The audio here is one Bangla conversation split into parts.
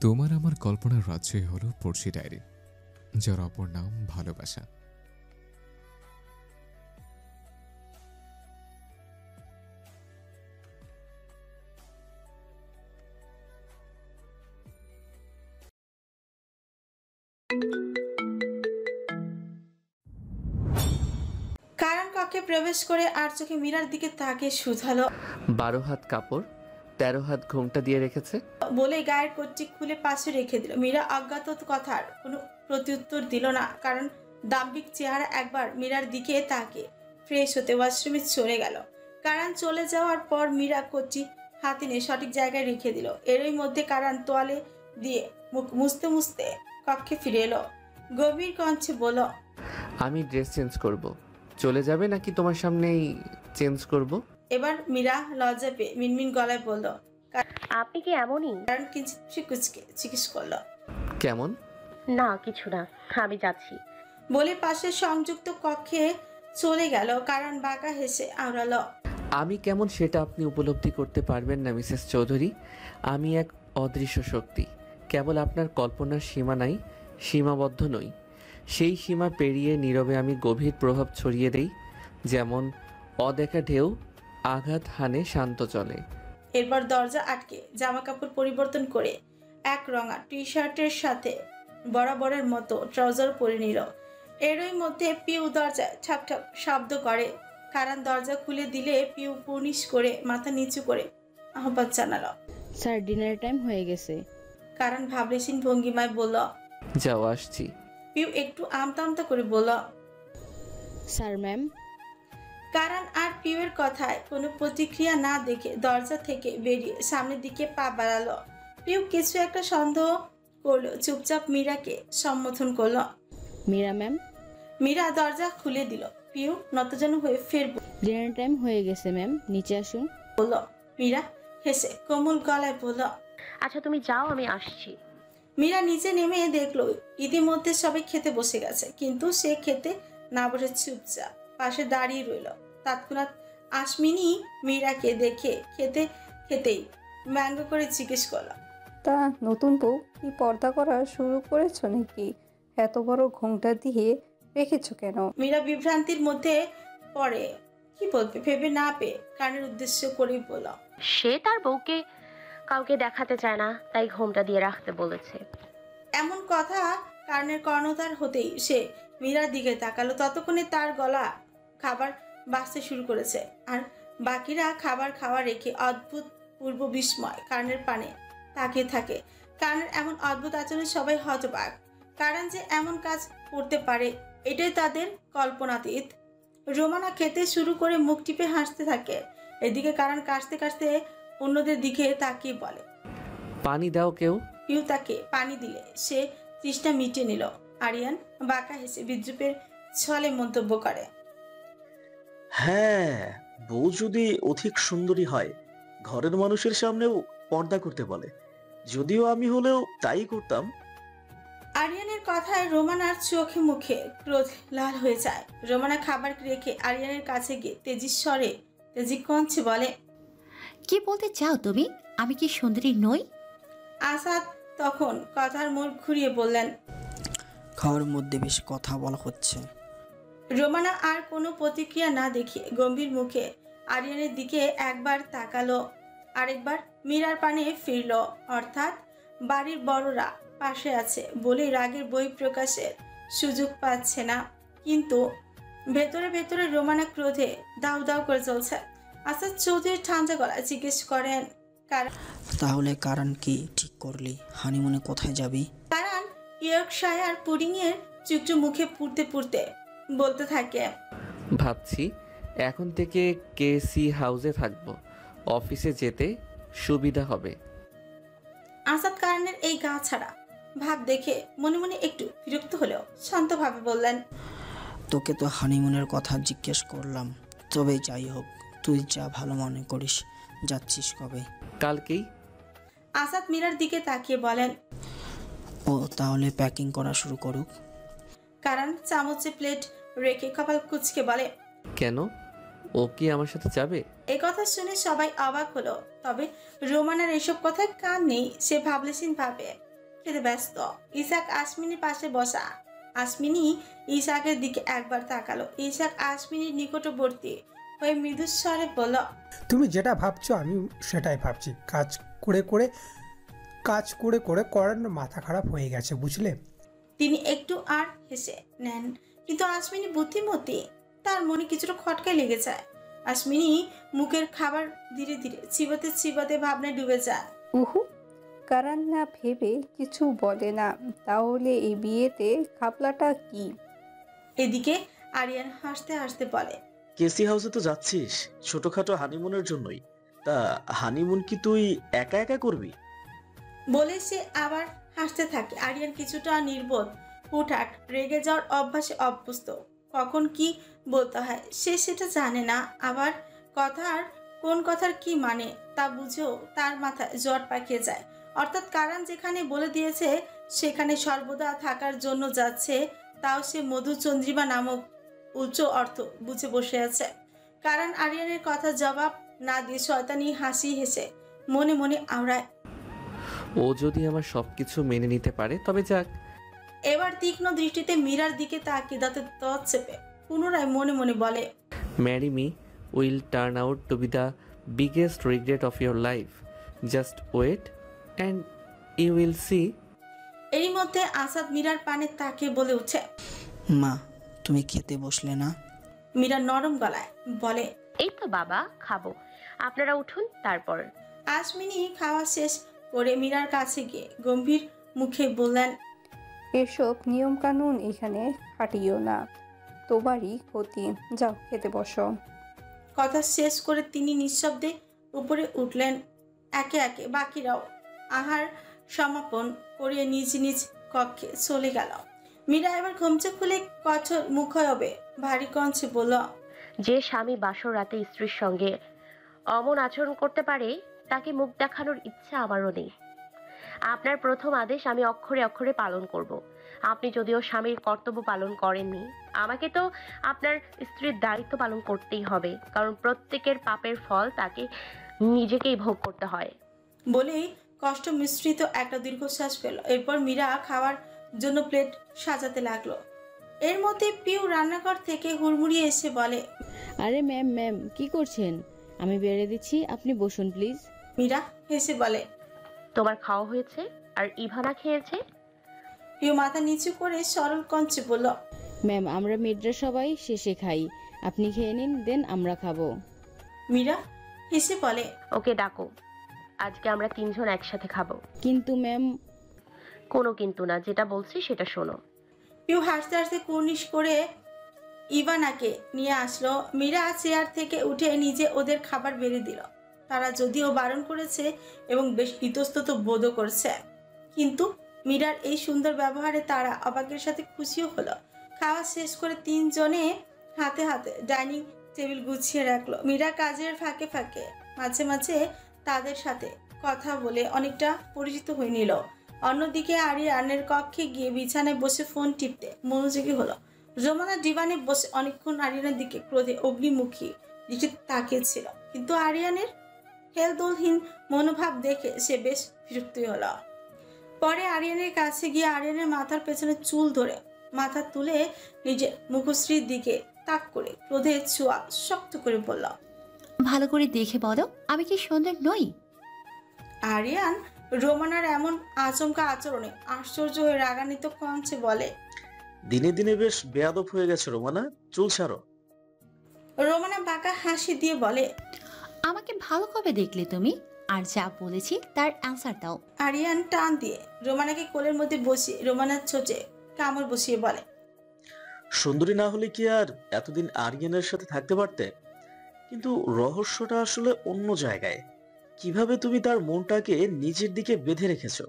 তোমার আমার কল্পনার রাজ্যই হলো পড়শি ডায়েরি, যার অপর নাম ভালোবাসা। কারণ কক্ষে প্রবেশ করে আর চোখে মীরার দিকে তাকিয়ে শুধালো, 12 হাত কাপড়, 13 হাত ঘোমটা দিয়ে রেখেছে। বলে গায়ের কোটটি খুলে পাশে রেখে দিল। মীরা অজ্ঞাত কথার কোনো প্রত্যুত্তর দিল না, কারণ দাম্ভিক চেহারা একবার মীরার দিকে তাকিয়ে ফ্রেশ হতে ওয়াশরুমে চলে গেল। কারণ চলে যাওয়ার পর মীরা কোটটি হাতে নিয়ে সঠিক জায়গায় রেখে দিল। এরই মধ্যে কারণ তোয়ালে দিয়ে মুখ মুছতে মুছতে কক্ষে ফিরে এলো। গভীর কণ্ঠে বলল, আমি ড্রেস চেঞ্জ করব। চলে যাবে নাকি তোমার সামনেই চেঞ্জ করব? এবার মীরা লজ্জা পেয়ে মিনমিন গলায় বলল। আপনি কি এমনই? কারণ কিঞ্চিত কুচকে জিজ্ঞেস করলো, কেমন? না কিছু না, আমি যাচ্ছি। বলে পাশে সংযুক্ত কক্ষে চলে গেল। কারণ বাঁকা হেসে আওড়ালো, আমি কেমন সেটা আপনি উপলব্ধি করতে পারবেন না মিসেস চৌধুরী। আমি এক অদৃশ্য শক্তি, কেবল আপনার কল্পনার সীমা নাই, সীমাবদ্ধ নই। সেই সীমা পেরিয়ে নীরবে আমি গভীর প্রভাব ছড়িয়ে দেই, যেমন অদেখা ঢেউ আঘাত হানে শান্ত চলে। এরপর দরজা আটকে জামা কাপড় পরিবর্তন করে এক রঙা টি শার্টের সাথে বরাবরের মতো ট্রাউজার পরে নিল। এরই মধ্যে পিউ দরজায় ঠাক ঠাক শব্দ করে। কারণ দরজা খুলে দিলে পিউ পুনিশ করে মাথা নিচু করে আহ্বান জানালো। স্যার, ডিনার টাইম হয়ে গেছে। কারণ ভাবলেশীন ভঙ্গিমায় বলল। যাও, আসছি। পিউ একটু আমতা আমতা করে বলল, স্যার ম্যাম। কারণ আর পিউয়ের কথায় কোনো প্রতিক্রিয়া না দেখে দরজা থেকে বেরিয়ে সামনের দিকে পা বাড়ালো। পিউ কিছু একটা সন্দেহ করলো, চুপচাপ মীরাকে সম্বোধন করলো। মীরা ম্যাম। মীরা দরজা খুলে দিল। পিউ নতজানু হয়ে ফের ডিনার টাইম হয়ে গেছে ম্যাম, নিচে আসুন। বলল। মীরা হেসে কোমল গলায় বলল, আচ্ছা তুমি যাও, আমি আসছি। মীরা নিচে নেমে দেখলো ইতিমধ্যে সবাই খেতে বসে গেছে, কিন্তু সে খেতে না বসে চুপচাপ পাশে দাঁড়িয়ে রইল। তৎক্ষণাৎ আশমিনী মীরাকে দেখে খেতে খেতেই ব্যঙ্গ করে জিজ্ঞেস করলো, তা নতুন বউ কি পর্দা করা শুরু করেছো নাকি? এত বড় ঘোমটা দিয়ে রেখেছো কেন? মীরা বিভ্রান্তির মধ্যে পড়ে কি বলবে ভেবে না পেয়ে কানের উদ্দেশ্য করেই বলল, সে তার বউকে কাউকে দেখাতে চায় না, তাই ঘোমটা দিয়ে রাখতে বলেছে। এমন কথা কানের কর্ণধার হতেই সে মীরার দিকে তাকালো। ততক্ষণে তার গলা খাবার বাঁচতে শুরু করেছে, আর বাকিরা খাবার খাওয়া রেখে অদ্ভুত পূর্ব বিস্ময় কানের পানে তাকিয়ে থাকে। কারণের এমন অদ্ভুত আচরণে সবাই হতবাক। কারণ যে এমন কাজ করতে পারে এটাই তাদের কল্পনাতীত। রোমানা খেতে শুরু করে মুখ টিপে হাসতে থাকে। এদিকে কারণ কাশতে কাশতে অন্যদের দিকে তাকিয়ে বলে, পানি দাও কেউ। পিউ তাকে পানি দিলে সে তৃষ্ণা মিটিয়ে নিল। আরিয়ান বাঁকা হেসে বিদ্রুপের ছলে মন্তব্য করে, হ্যাঁ, বউ যদি অধিক সুন্দরী হয় ঘরের মানুষের সামনেও পর্দা করতে বলে। যদিও আমি হলেও তাই করতাম। আরিয়ানের কথায় রোমানার চোখে মুখে ক্রোধ লাল হয়ে যায়। রোমানা খাবার রেখে আরিয়ানের কাছে গিয়ে তেজি কঞ্চে বলে, কি বলতে চাও তুমি? আমি কি সুন্দরী নই? আসাদ তখন কথার মোড় ঘুরিয়ে বললেন, খাওয়ার মধ্যে বেশ কথা বলা হচ্ছে। রোমানা আর কোনো প্রতিক্রিয়া না দেখিয়ে গম্ভীর মুখে আরিয়ানের দিকে একবার তাকালো, আরেকবার মীরার পানে ফিরল। অর্থাৎ বাড়ির বড়রা পাশে আছে বলে রাগের বহিঃপ্রকাশের সুযোগ পাচ্ছে না, কিন্তু ভেতরে ভেতরে রোমানা ক্রোধে দাউ দাউ করে চলছে। আসাদ চৌধুরী ঠান্ডা গলায় জিজ্ঞেস করেন, তাহলে কারণ কি ঠিক করলি? হানিমুনে কোথায় যাবি? কারণ ইয়র্কশায়ার পুডিং এর চুকটু মুখে পুড়তে পুড়তে বলতে থাকে, ভাবছি এখন থেকে কেসি হাউসে থাকবো, অফিসে যেতে সুবিধা হবে। আসাদ কারণের এই গা ছাড়া ভাব দেখে মনে মনে একটু বিরক্ত হলেও শান্তভাবে বললেন, তোকে তো হানিমুনের কথা জিজ্ঞেস করলাম। তবে যাই হোক, তুই যা ভালো মনে করিস। যাচ্ছিস কবে? কালকেই। আসাদ মীরার দিকে তাকিয়ে বলেন, ও তাহলে প্যাকিং করা শুরু করুক। কারণ চামচে প্লেট রেখে কপাল কুচকে বলে, কেন, ও কি আমার সাথে যাবে? এই কথা শুনে সবাই অবাক হলো। তবে রোমানার এসব কথায় কান নেই। সে ভাবলেশীন ভাবে খেতে ব্যস্ত। ইসাক আসমিনীর পাশে বসা। আসমিনী ইসাকের দিকে একবার তাকালো। ইসাক আসমিনীর নিকটবর্তী হয়ে মৃদুস্বরে বলল, তুমি যেটা ভাবছো আমি সেটাই ভাবছি। কাজ করে করার মাথা খারাপ হয়ে গেছে, বুঝলে? তিনি একটু আর হেসে নেন, কিন্তু আসমিনী বুদ্ধিমতী, তার মনে কিছুটা খটকা লেগে যায়। আসমিনী মুখের খাবার ধীরে ধীরে চিবাতে চিবাতে ভাবনায় ডুবে যায়। উহু, কারণ না ভেবে কিছু বলে না। তাহলে এই বিয়েতে খাপলাটা কি? এদিকে আরিয়ান হাসতে হাসতে বলে, কেসি হাউসে তো যাচ্ছিস ছোটখাটো হানিমুনের জন্যই। তা হানিমুন কি তুই একা একা করবি? বলে সে আবার হাসতে থাকে। আরিয়ান কিছুটা নির্বোধ, হুটহাট রেগে যাওয়ার অভ্যাসে অভ্যস্ত। কখন কি বলতে হয় সে সেটা জানে না। আবার কোন কথার কি মানে তা বুঝেও তার মাথায় জট পাকিয়ে যায়। অর্থাৎ কারণ যেখানে বলে দিয়েছে সেখানে সর্বদা থাকার জন্য যাচ্ছে, তাও সে মধুচন্দ্রিমা নামক উচ্চ অর্থ বুঝে বসে আছে। কারণ আরিয়ানের কথা জবাব না দিয়ে শয়তানি হাসি হেসে মনে মনে আওড়ায়। ও যদি আমার সবকিছু মেনে নিতে পারে তবে যাক। এবার তীক্ষ্ণ দৃষ্টিতে মীরার দিকে তাকিয়ে দাঁতে দাঁত চেপে পুনরায় মনে মনে বলে, marry me will turn out to be the biggest regret of your life. Just wait and you will see. এরই মধ্যে আসাদ মীরার পানে তাকিয়ে বলে উঠছে, মা, তুমি খেতে বসলে না? মীরা নরম গলায় বলে, এই তো বাবা, খাবো, আপনারা উঠুন তারপর। আসমিনী খাওয়া শেষ করে মীরার কাছে গিয়ে গম্ভীর মুখে বললেন, এসব নিয়ম কানুন এখানে খাটিও না, তোমারই ক্ষতি। যাও খেতে বসো। কথা শেষ করে তিনি নিঃশব্দে উপরে উঠলেন। একে একে বাকিরাও আহার সমাপন করে নিজ নিজ কক্ষে চলে গেল। মীরা এবার ঘুমচে খুলে কঠোর মুখয়বে ভারী কণ্ঠে বলল, যে স্বামী বাসর রাতে স্ত্রীর সঙ্গে অমন আচরণ করতে পারে তাকে মুখ দেখানোর ইচ্ছা আমারও নেই। আপনার প্রথম আদেশ আমি অক্ষরে অক্ষরে পালন করব। আপনি যদিও স্বামীর কর্তব্য পালন করেননি, আমাকে তো আপনার স্ত্রীর দায়িত্ব পালন করতেই হবে, কারণ প্রত্যেকের পাপের ফল তাকে নিজেকেই ভোগ করতে হয়। বলেই কষ্ট মিশ্রিত একটা দীর্ঘশ্বাস পেল। এরপর মীরা খাওয়ার জন্য প্লেট সাজাতে লাগলো। এর মধ্যে পিউ রান্নাঘর থেকে হুড়মুড়িয়ে এসে বলে, আরে ম্যাম কি করছেন? আমি বেড়ে দিচ্ছি, আপনি বসুন প্লিজ। মীরা হেসে বলে, তোমার খাওয়া হয়েছে আর ইভানা খেয়েছে? পিউ মাথা নিচু করে সরল কণ্ঠে বলল, ম্যাম আমরা মেয়েরা সবাই শেষে খাই, আপনি খেয়ে নিন, দেন আমরা খাবো। মীরা হেসে বলে, ওকে ডাকো, আজকে আমরা তিনজন একসাথে খাবো। কিন্তু ম্যাম। কোনো কিন্তু না, যেটা বলছি সেটা শোনো। পিউ হাসতে হাসতে কুর্নিশ করে ইভানাকে নিয়ে আসলো। মীরা চেয়ার থেকে উঠে নিজে ওদের খাবার বেড়ে দিল। তারা যদিও বারণ করেছে এবং বেশ ইতস্তত বোধও করছে, কিন্তু মীরার এই সুন্দর ব্যবহারে তারা অবাকের সাথে খুশিও হলো। খাওয়া শেষ করে তিনজনে হাতে হাতে ডাইনিং টেবিল গুছিয়ে রাখলো। মীরা কাজের ফাঁকে ফাঁকে মাঝে মাঝে তাদের সাথে কথা বলে অনেকটা পরিচিত হয়ে নিল। অন্যদিকে আরিয়ানের কক্ষে গিয়ে বিছানায় বসে ফোন টিপতে মনোযোগী হলো। রোমানা ডিভানে বসে অনেকক্ষণ আরিয়ানের দিকে ক্রোধে অগ্নিমুখী দিকে তাকিয়েছিল, কিন্তু আরিয়ানের হেলদোলহীন মনোভাব দেখে সে বেশ বিরক্ত হলো। পরে আরিয়ানের কাছে গিয়ে আরিয়ানের মাথার পেছনে চুল ধরে মাথা তুলে নিজের মুখশ্রীর দিকে তাক করে ক্রোধের ছোঁয়া শক্ত করে বলল, ভালো করে দেখে বলো, আমি কি সুন্দর নই? আরিয়ান রোমানার এমন আচমকা আচরণে আশ্চর্য হয়ে রাগান্বিত কণ্ঠে বলে, দিনে দিনে বেশ বেয়াদব হয়ে গেছে রোমানা, চুল ছাড়ো। রোমানা বাঁকা হাসি দিয়ে বলে, আমাকে ভালো কবে দেখলে তুমি? আর যা বলেছি তার অ্যান্সার দাও। আরিয়ান টান দিয়ে রোমানাকে কোলের মধ্যে বসিয়ে রোমানার ছোটে কামড় বসিয়ে বলে, সুন্দরী না হলে কি আর এতদিন আরিয়ানের সাথে থাকতে পারতে? কিন্তু রহস্যটা আসলে অন্য জায়গায়। কিভাবে তুমি তার মনটাকে নিজের দিকে বেঁধে রেখেছো?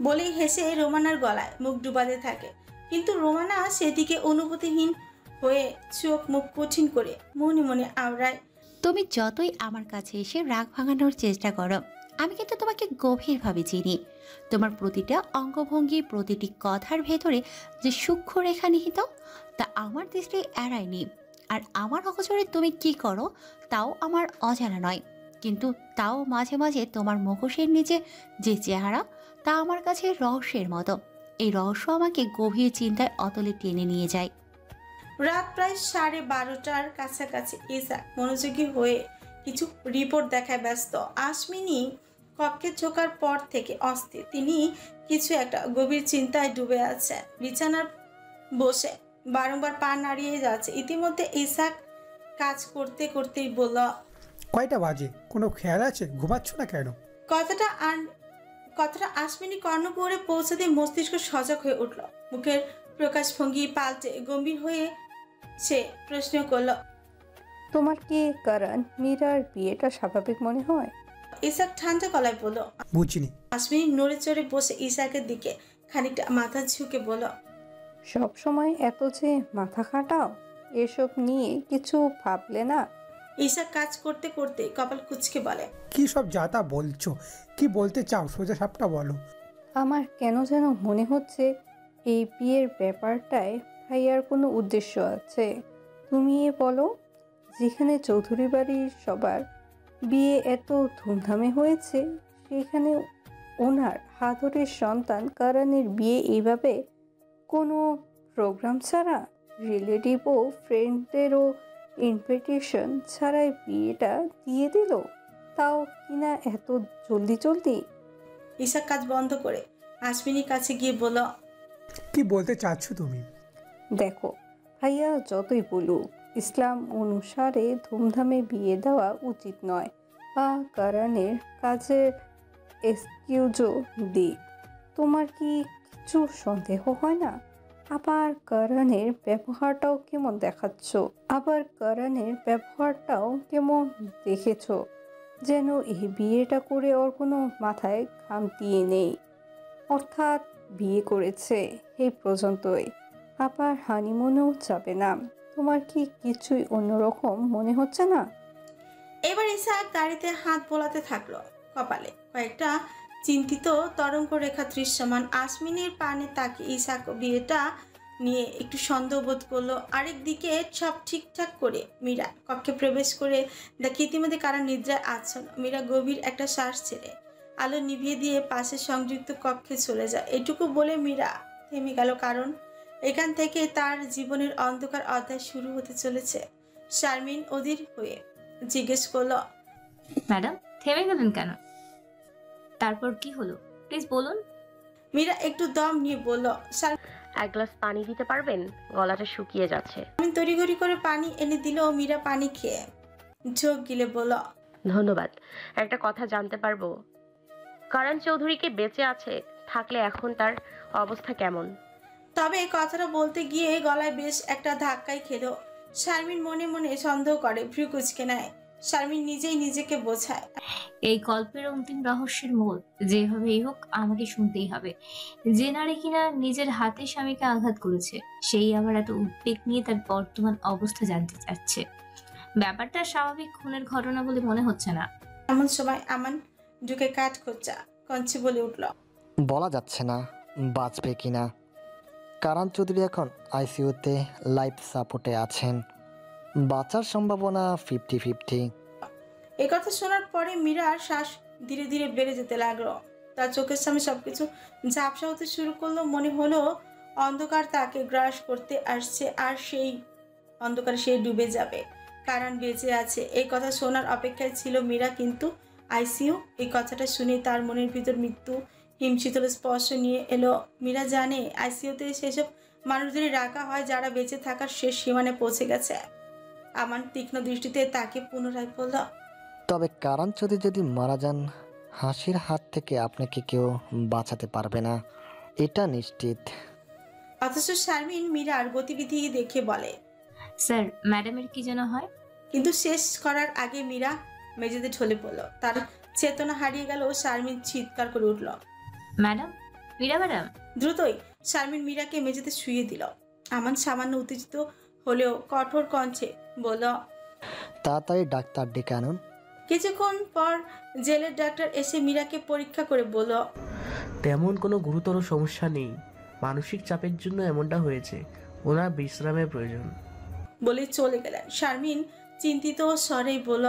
বলেই হেসে রোমানার গলায় মুখ ডুবাতে থাকে, কিন্তু রোমানা সেদিকে অনুভূতিহীন হয়ে চোখ মুখ কঠিন করে মনে মনে আওড়ায়, তুমি যতই আমার কাছে এসে রাগ ভাঙানোর চেষ্টা করো, আমি কিন্তু তোমাকে গভীরভাবে চিনি। তোমার প্রতিটা অঙ্গভঙ্গি, প্রতিটি কথার ভেতরে যে সূক্ষ্ম রেখা নিহিত তা আমার দৃষ্টি এড়ায়নি। আর আমার অগোচরে তুমি কি করো তাও আমার অজানা নয়, কিন্তু তাও মাঝে মাঝে তোমার মুখোশের নিচে যে চেহারা, তা আমার কাছে রহস্যের মতো। এই রহস্য আমাকে গভীর চিন্তায় অতলে টেনে নিয়ে যায়। রাত প্রায় 12:30টার কাছাকাছি ইসা মনোযোগী হয়ে কিছু রিপোর্ট দেখায় ব্যস্ত। আসমিনী কক্ষে ঢোকার পর থেকে অস্থির। তিনি কিছু একটা গভীর চিন্তায় ডুবে আছেন। বিছানার বসে বারংবার পা নাড়িয়ে যাচ্ছে। ইতিমধ্যে ইসা কাজ করতে করতেই বলল, কয়টা বাজে? কোনো খেয়াল আছে? ঘুমাচ্ছ না কেন? কথাটা আসমিনী কর্ণকুহরে পৌঁছাতে মস্তিষ্ক সজাগ হয়ে উঠল। মুখের প্রকাশভঙ্গি পাল্টে গম্ভীর হয়ে সে প্রশ্ন করল, তোমার কি কারণ মীরার বিয়েটা স্বাভাবিক মনে হয়? ইসাক ঠান্ডা গলায় বলল। বুঝিনি। আসমিনী নড়ে চড়ে বসে ইসাকের দিকে খানিকটা মাথা ঝুঁকে বলল, সব সময় এত যে মাথা খাটাও, এসব নিয়ে কিছু ভাবলে না? ইসাক কাজ করতে করতে কপাল কুঁচকে বলে, কি সব যাতা বলছো? কি বলতে চাও সোজা সাপটা বলো। আমার কেন যেন মনে হচ্ছে এই বিয়ের ব্যাপারটায় ভাইয়ার কোনো উদ্দেশ্য আছে। তুমি বলো, যেখানে চৌধুরী বাড়ির সবার বিয়ে এত ধুমধামে হয়েছে, সেখানে ওনার হাতুড়ির সন্তান কারণের বিয়ে এইভাবে কোনো প্রোগ্রাম ছাড়া, রিলেটিভ ও ফ্রেন্ডদেরও ইনভিটেশন ছাড়াই বিয়েটা দিয়ে দিল, তাও কিনা এত জলদি। ইসাক কাজ বন্ধ করে আসমিনীর কাছে গিয়ে বলল, কি বলতে চাচ্ছ তুমি? দেখো ভাইয়া, যতই বলুক ইসলাম অনুসারে ধুমধামে বিয়ে দেওয়া উচিত নয়, বা কারণের কাজের এক্সকিউজও দিক, তোমার কি কিছু সন্দেহ হয় না? আবার কারণের ব্যবহারটাও কেমন দেখেছ, যেন এই বিয়েটা করে ওর কোনো মাথায় খামতিয়ে নেই। অর্থাৎ বিয়ে করেছে এই পর্যন্তই, আবার হানিমুনেও যাবে না। তোমার কি কিছুই অন্যরকম মনে হচ্ছে না? এবার ইসাক গাড়িতে হাত বোলাতে থাকলো। কপালে কয়েকটা চিন্তিত তরঙ্গ রেখা দৃশ্যমান। আসমিনের পানে তাকিয়ে ইসাক বিয়েটা নিয়ে একটু সন্দেহ বোধ করলো। আরেক দিকে সব ঠিকঠাক করে মীরা কক্ষে প্রবেশ করে দেখে ইতিমধ্যে কারা নিদ্রায় আচ্ছন্ন। মীরা গভীর একটা শ্বাস ছেড়ে আলো নিভিয়ে দিয়ে পাশে সংযুক্ত কক্ষে চলে যায়। এটুকু বলে মীরা থেমে গেল, কারণ এখান থেকে তার জীবনের অন্ধকার অধ্যায় শুরু হতে চলেছে। শারমিন অধীর হয়ে জিজ্ঞেস করলো, ম্যাডাম থেমে গেলেন কেন? তারপর কি হলো প্লিজ বলুন। মীরা একটু দম নিয়ে বলল, এক গ্লাস পানি দিতে পারবেন? গলাটা শুকিয়ে যাচ্ছে। শারমিন তড়িঘড়ি করে পানি এনে দিল। মীরা পানি খেয়ে ঝোঁক গিলে বলল, ধন্যবাদ। একটা কথা জানতে পারবো, কারণ চৌধুরী কি বেঁচে আছে? থাকলে এখন তার অবস্থা কেমন? তবে কথাটা বলতে গিয়ে গলায় বেশ একটা ধাক্কাই খেলো। শারমিন মনে মনে সন্দেহ করে, ভ্রু কুঁচকে নেয়। শারমিন নিজেই নিজেকে বোঝায়, এই গল্পের অন্তিম রহস্যের মোড় যেভাবেই হোক আমাকে শুনতেই হবে। যে নারী কিনা নিজের হাতে স্বামীকে আঘাত করেছে, সেই আবার এত উদ্বেগ নিয়ে তার বর্তমান অবস্থা জানতে চাচ্ছে। ব্যাপারটা স্বাভাবিক খুনের ঘটনা বলে মনে হচ্ছে না। এমন সময় আমান ঢুকে কাঠ খোঁচা কঞ্চি বলে উঠল, বলা যাচ্ছে না বাঁচবে কিনা। কারণ চৌধুরী এখন আইসিইউতে লাইফ সাপোর্টে আছেন, বাঁচার সম্ভাবনা 50-50। এই কথা শোনার পরে মীরার শ্বাস ধীরে ধীরে বেড়ে যেতে লাগলো। তার চোখের সামনে সবকিছু ঝাপসা হতে শুরু করলো। মনে হলো অন্ধকার তাকে গ্রাস করতে আসছে, আর সেই অন্ধকারে সে ডুবে যাবে। কারণ বেঁচে আছে এই কথা শোনার অপেক্ষায় ছিল মীরা, কিন্তু আইসিইউ এই কথাটা শুনে তার মনের ভিতর মৃত্যু হিমশীতল স্পর্শ নিয়ে এলো। মীরা জানে আইসিইউতে সেসব মানুষদেরই রাখা হয় যারা বেঁচে থাকার শেষ সীমানে পৌঁছে গেছে। আমার তীক্ষ্ণ দৃষ্টিতে তাকে পুনরায় বলল, তবে কারণ চৌধুরী যদি মারা যান, হাসির হাত থেকে আপনাকে কেউ বাঁচাতে পারবে না, এটা নিশ্চিত। অথচ শারমিন মীরার গতিবিধি দেখে বলে, স্যার ম্যাডামের কি যেন হয়। কিন্তু শেষ করার আগে মীরা মেঝেতে ঢলে পড়ল। তার চেতনা হারিয়ে গেল। শারমিন চিৎকার করে উঠল, ম্যাডাম, মীরা ম্যাডাম। দ্রুতই শারমিন মীরাকে মেঝেতে শুইয়ে দিল। আমান সামান্য উত্তেজিত হলেও কঠোর কণ্ঠে বলল, তাড়াতাড়ি ডাক্তার ডেকে আনুন। কিছুক্ষণ পর জেলের ডাক্তার এসে মীরাকে পরীক্ষা করে বলল, তেমন কোনো গুরুতর সমস্যা নেই, মানসিক চাপের জন্য এমনটা হয়েছে, ওনার বিশ্রামের প্রয়োজন। বলে চলে গেলেন। শারমিন চিন্তিত স্বরেই বলল,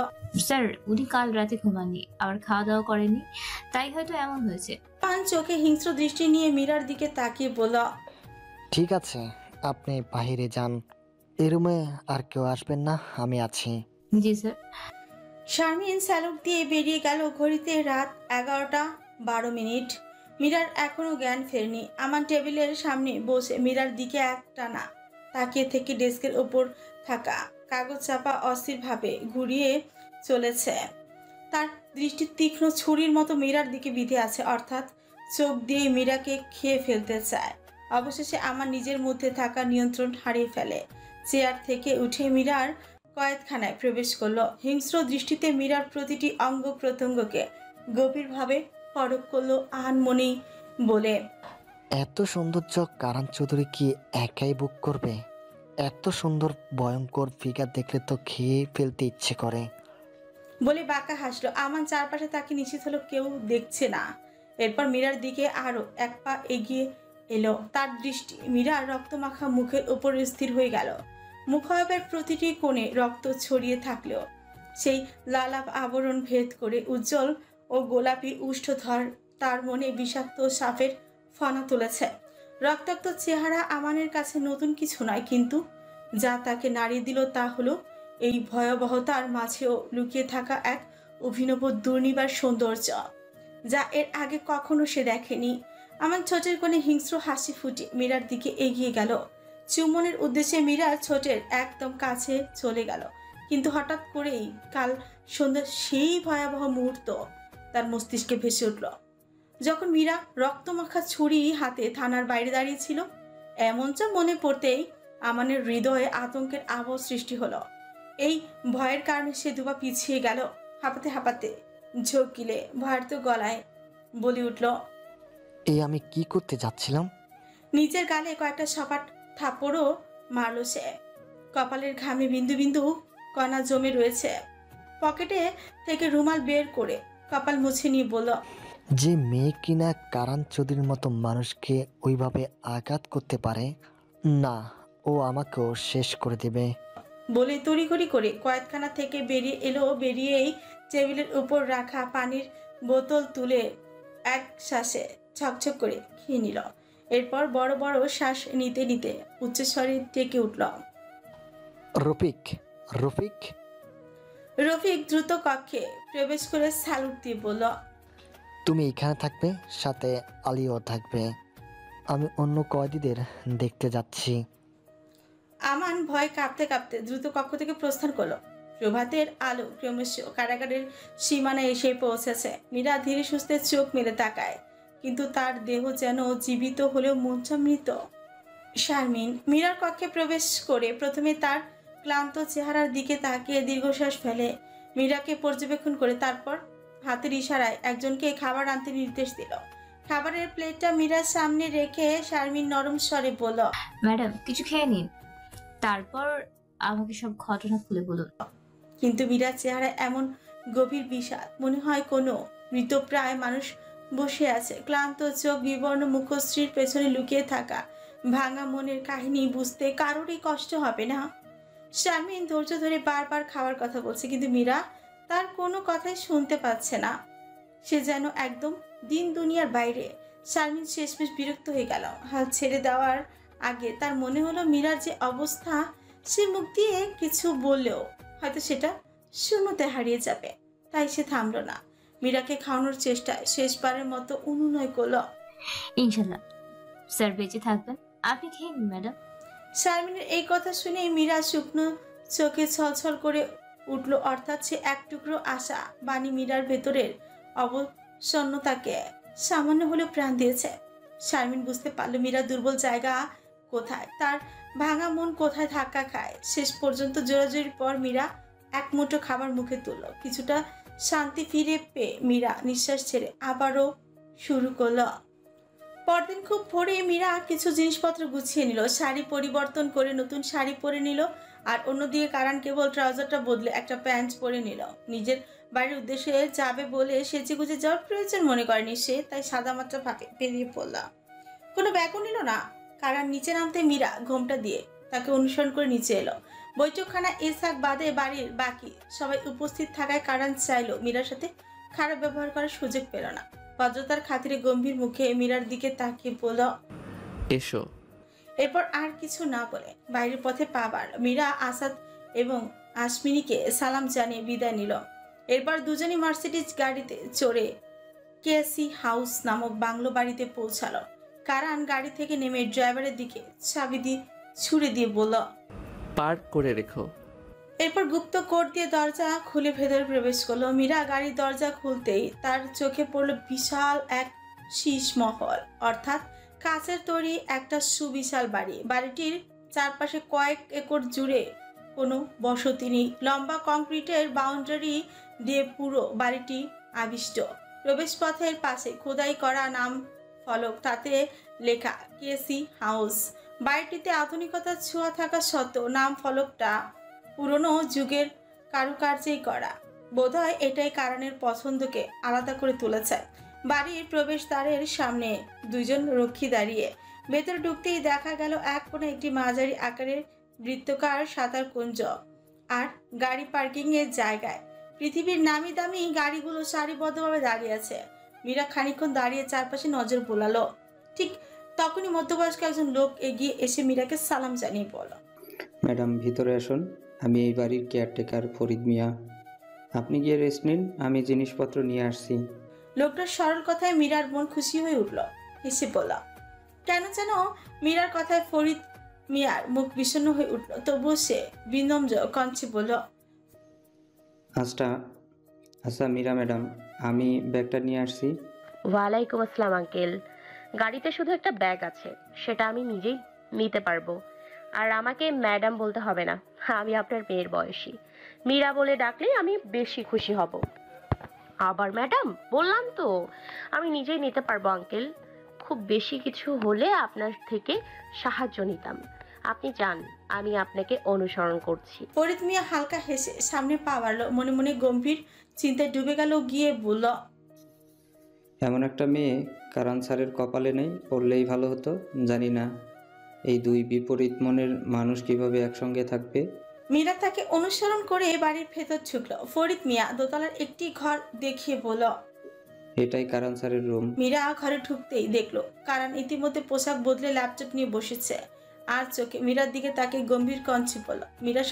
স্যার উনি কাল রাতে ঘুমাননি, আবার খাওয়া দাওয়া করেনি, তাই হয়তো এমন হয়েছে। পান চোখে হিংস্র দৃষ্টি নিয়ে মীরার দিকে তাকিয়ে বলল, ঠিক আছে, আপনি বাহিরে যান, এই রুমে আর কেউ আসবেন না, আমি আছি। জি স্যার। শারমিন স্যালুট দিয়ে বেরিয়ে গেল। ঘড়িতে রাত 11:12। মীরার এখনো জ্ঞান ফেরেনি। আমান টেবিলের সামনে বসে মীরার দিকে একটানা তাকিয়ে থেকে ডেস্কের ওপর থাকা কাগজ চাপা অস্থিরভাবে ঘুরিয়ে চলেছে। তার দৃষ্টি তীক্ষ্ণ ছুরির মতো মীরার দিকে বিঁধে আছে, অর্থাৎ চোখ দিয়ে মীরাকে খেয়ে ফেলতে চায়। অবশেষে আমার নিজের মধ্যে থাকা নিয়ন্ত্রণ হারিয়ে ফেলে। চেয়ার থেকে উঠে মীরার কয়েদখানায় প্রবেশ করলো। হিংস্র দৃষ্টিতে মীরার প্রতিটি অঙ্গ প্রত্যঙ্গকে গভীরভাবে পরখ করলো আনমনেই বলে, এত সৌন্দর্য কারান চৌধুরী কি একাই বুক করবে? এত সুন্দর ভয়ঙ্কর ফিগার দেখলে তো খেয়ে ফেলতে ইচ্ছে করে। বলে বাঁকা হাসলো। আমান চারপাশে তাকে নিশ্চিত হলো কেউ দেখছে না। এরপর মীরার দিকে আরো এক পা এগিয়ে এলো। তার দৃষ্টি মীরার রক্তমাখা মুখের উপর স্থির হয়ে গেল। মুখাবয়বের প্রতিটি কোণে রক্ত ছড়িয়ে থাকলেও সেই লালাপ আবরণ ভেদ করে উজ্জ্বল ও গোলাপি উষ্ঠধর তার মনে বিষাক্ত সাপের ফনা তুলেছে। রক্তাক্ত চেহারা আমানের কাছে নতুন কিছু নয়, কিন্তু যা তাকে নাড়িয়ে দিল তা হলো এই ভয়াবহতার মাঝেও লুকিয়ে থাকা এক অভিনব দুর্নিবার সৌন্দর্য, যা এর আগে কখনো সে দেখেনি। আমান ছোটের কোণে হিংস্র হাসি ফুটে মীরার দিকে এগিয়ে গেল। চুম্বনের উদ্দেশ্যে মীরা ছোটের একদম কাছে চলে গেল, কিন্তু হঠাৎ করেই কাল সন্ধ্যার সেই ভয়াবহ মুহূর্ত তার মস্তিষ্কে ভেসে উঠল, যখন মীরা রক্তমাখা ছুরি হাতে থানার বাইরে দাঁড়িয়েছিল। এমনটা মনে পড়তেই আমানের হৃদয়ে আতঙ্কের আবহ সৃষ্টি হলো। এই ভয়ের কারণে সে দুপা পিছিয়ে গেল। হাঁপাতে হাঁপাতে ঝোঁকিলে ভয়ার্ত গলায় বলে উঠল, এই আমি কি করতে যাচ্ছিলাম? নিজের গালে কয়েকটা সপাট থাপড়ও মারল সে। কপালের ঘামে বিন্দু বিন্দু কণা জমে রয়েছে। পকেটে থেকে রুমাল বের করে কপাল মুছে নিয়ে বলল, যে মেয়ে কিনা কারান চৌধুরীর মতো মানুষকে ওইভাবে আঘাত করতে পারে না, ও আমাকেও শেষ করে দেবে। বলে তড়িঘড়ি করে কয়েদখানা থেকে বেরিয়ে এলো। বেরিয়েই টেবিলের উপর রাখা পানির বোতল তুলে এক শ্বাসে ছকছক করে খেয়ে নিল। এরপর বড় বড় শ্বাস নিতে নিতে উচ্চস্বরে ডেকে উঠল, রফিক, রফিক। রফিক দ্রুত কক্ষে প্রবেশ করে স্যালুট দিয়ে বলল, তুমি এখানে থাকবে, সাথে আলিও থাকবে। আমি অন্য কয়েদিদের দেখতে যাচ্ছি। আমান ভয় কাঁপতে কাঁপতে দ্রুত কক্ষ থেকে প্রস্থান করলো। প্রভাতের আলো ক্রমশ কারাগারের সীমানায় এসে পৌঁছেছে। মীরা ধীরে সুস্থে চোখ মেলে তাকায়, কিন্তু তার দেহ যেন জীবিত হলেও মনটা মৃত। শারমিন মীরার কক্ষে প্রবেশ করে প্রথমে তার ক্লান্ত চেহারার দিকে তাকিয়ে দীর্ঘশ্বাস ফেলে। মীরাকে পর্যবেক্ষণ করে তারপর হাতের ইশারায় একজনকে খাবার আনতে নির্দেশ দিল। খাবারের প্লেটটা মীরার সামনে রেখে শারমিন নরম স্বরে বলল, ম্যাডাম কিছু খেয়ে নিন, তারপর আমাকে সব ঘটনা খুলে বলুন। কিন্তু মীরার চেহারা এমন গভীর বিষাদ, মনে হয় কোনো মৃতপ্রায় মানুষ বসে আছে। ক্লান্ত চোখ, বিবর্ণ মুখশ্রীর পেছনে লুকিয়ে থাকা ভাঙা মনের কাহিনী বুঝতে কারোরই কষ্ট হবে না। শারমিন ধৈর্য ধরে বারবার খাওয়ার কথা বলছে, কিন্তু মীরা তার কোনো কথাই শুনতে পাচ্ছে না। সে যেন একদম দিন দুনিয়ার বাইরে। শারমিন শেষমেশ বিরক্ত হয়ে গেল। হাল ছেড়ে দেওয়ার আগে তার মনে হলো মীরার যে অবস্থা, সে মুখ দিয়ে কিছু বললেও হয়তো সেটা শূন্যতে হারিয়ে যাবে। তাই সে থামলো না। মীরাকে খাওয়ানোর চেষ্টায় শেষবারের মতো অনুনয় করলো, ইনশাল্লাহ স্যার বেঁচে থাকবেন, আপনি খেয়ে নিন ম্যাডাম। শারমিনের এই কথা শুনে মীরা শুকনো চোখে ছলছল করে উঠল। অর্থাৎ সে এক টুকরো আশা বাণী মীরার ভেতরের অবসন্নতাকে সামান্য হলেও প্রাণ দিয়েছে। শারমিন বুঝতে পারলো মীরার দুর্বল জায়গা কোথায়, তার ভাঙা মন কোথায় ধাক্কা খায়। শেষ পর্যন্ত জোরাজোরির পর মীরা এক মুঠো খাবার মুখে তুলল। কিছুটা শান্তি ফিরে পেয়ে মীরা নিঃশ্বাস ছেড়ে আবারও শুরু করলো। পরদিন খুব ভোরে মীরা কিছু জিনিসপত্র গুছিয়ে নিল। শাড়ি পরিবর্তন করে নতুন শাড়ি পরে নিল, আর অন্যদিকে কারান কেবল ট্রাউজারটা বদলে একটা প্যান্ট পরে নিল। নিজের বাড়ির উদ্দেশ্যে যাবে বলে সেজে গুজে যাওয়ার প্রয়োজন মনে করেনি সে, তাই সাদামাটা ফাঁকে বেরিয়ে পড়ল। কোনো ব্যাগও নিল না। কারান নিচে নামতে মীরা ঘোমটা দিয়ে তাকে অনুসরণ করে নিচে এলো। বৈঠকখানা ইসহাক বাদে বাড়ির বাকি সবাই উপস্থিত থাকায় কারণ চাইল মীরার সাথে খারাপ ব্যবহার করার সুযোগ পেল না। ভদ্রতার খাতিরে গম্ভীর মুখে মীরার দিকে তাকিয়ে বলল, এসো। এরপর আর কিছু না বলে বাইরের পথে পা বাড়ল। মীরা আসাদ এবং আসমিনীকে সালাম জানিয়ে বিদায় নিল। এরপর দুজনই মার্সিডিজ গাড়িতে চড়ে কেসি হাউস নামক বাংলো বাড়িতে পৌঁছালো। কারণ গাড়ি থেকে নেমে ড্রাইভারের দিকে চাবি দিয়ে ছুড়ে দিয়ে বলল, পার্ক করে রেখো। এরপর গুপ্ত কোড দিয়ে দরজা খুলে ভেতরে প্রবেশ করলো। মীরা গাড়ির দরজা খুলতেই তার চোখে পড়ল বিশাল এক শীষমহল, অর্থাৎ কাচের তৈরি একটা সুবিশাল বাড়ি। বাড়িটির চারপাশে কয়েক একর জুড়ে কোনো বসতি নেই। লম্বা কংক্রিটের বাউন্ডারি দিয়ে পুরো বাড়িটি আবিষ্ট। প্রবেশপথের পাশে খোদাই করা নাম ফলক, তাতে লেখা কেসি হাউস। বাড়িটিতে আধুনিকতার ছোঁয়া থাকা সত্ত্বেও নাম ফলকটা পুরনো যুগের কারুকার্যেই করা। বোধহয় এটাই কারণের পছন্দকে আলাদা করে তুলেছে। বাড়ির প্রবেশদ্বারের সামনে দুজন রক্ষী দাঁড়িয়ে। ভেতরে ঢুকতেই দেখা গেল এক কোণে একটি মাঝারি আকারের বৃত্তাকার সাঁতার কুঞ্জ আর গাড়ি পার্কিং এর জায়গায় পৃথিবীর নামি দামি গাড়িগুলো সারিবদ্ধভাবে দাঁড়িয়ে আছে। মীরা খানিকক্ষণ দাঁড়িয়ে চারপাশে নজর বোলালো। ঠিক তখনই মধ্যবয়স্ক একজন লোক এগিয়ে এসে মীরাকে সালাম জানিয়ে বলল, ম্যাডাম ভিতরে আসুন, আমি এই বাড়ির কেয়ারটেকার ফরিদ মিয়া। আপনি গিয়ে রেস্ট নিন, আমি জিনিসপত্র নিয়ে আসছি। লোকটার সরল কথায় মীরার মন খুশি হয়ে উঠল। হেসে বলল, কেন যেন মীরার কথায় ফরিদ মিয়ার মুখ বিষণ্ণ হয়ে উঠল। তবুও সে বিনম্র কণ্ঠে বলল, আচ্ছা মীরা ম্যাডাম, আমি ব্যাগটা নিয়ে আসছি। ওয়ালাইকুম আসসালাম আঙ্কেল। গাড়িতে শুধু একটা ব্যাগ আছে, সেটা আমি নিজেই নিতে পারবো। আর আমাকে ম্যাডাম বলতে হবে না, আমি আপনার মেয়ের বয়সী। মীরা বলে ডাকলেই আমি বেশি খুশি হব। আবার ম্যাডাম বললাম তো, আমি নিজেই নিতে পারবো আঙ্কেল। খুব বেশি কিছু হলে আপনার থেকে সাহায্য নিতাম। আপনি যান, আমি আপনাকে অনুসরণ করছি। ফরিদ মিয়া হালকা হেসে সামনে পা বাড়ল। মনে মনে গম্ভীর চিন্তায় ডুবে গেল। গিয়ে বলল, এমন একটা মেয়ে কারণ স্যারের কপালে নেই, পড়লেই ভালো হতো। জানি না এই দুই বিপরীত মনের মানুষ কিভাবে একসঙ্গে থাকবে। মীরা তাকে অনুসরণ করে বাড়ির ভেতর ঢুকল। ফরিদ মিয়া দোতলার একটি ঘর দেখিয়ে বলল, এটাই কারণ স্যারের রুম। মীরা ঘরে ঢুকতেই দেখলো কারণ ইতিমধ্যে পোশাক বদলে ল্যাপটপ নিয়ে বসেছে। আর চোখে মীরার দিকে তাকে গম্ভীর কণ্ঠে বলল, মীরা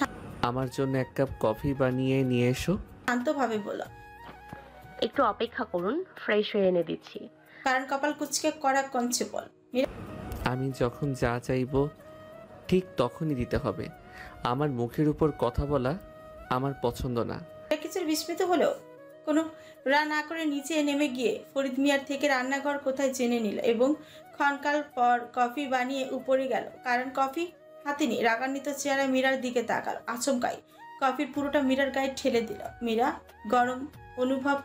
আমার জন্য এক কাপ কফি বানিয়ে নিয়ে এসো। শান্তভাবে বলল, একটু অপেক্ষা করুন, ফ্রেশ হয়ে এনে দিচ্ছি। কারণ কপাল কুচকে কড়া কণ্ঠে বল, আমি যখন যা চাইবো ঠিক তখনই দিতে হবে। আমার মুখের উপর কথা বলা আমার পছন্দ না। কিছুর বিস্মিত হলেও কোনো না করে নিচে নেমে গিয়ে ফরিদ মিয়ার থেকে রান্নাঘর কোথায় জেনে নিল এবং ক্ষণকাল পর কফি বানিয়ে উপরে গেল। কারণ কফি হাতে নিয়ে রাগান্বিত চেহারা মীরার দিকে তাকাল। আচমকাই কফির পুরোটা মীরার গায়ে ঠেলে দিল। মীরা গরম অনুভব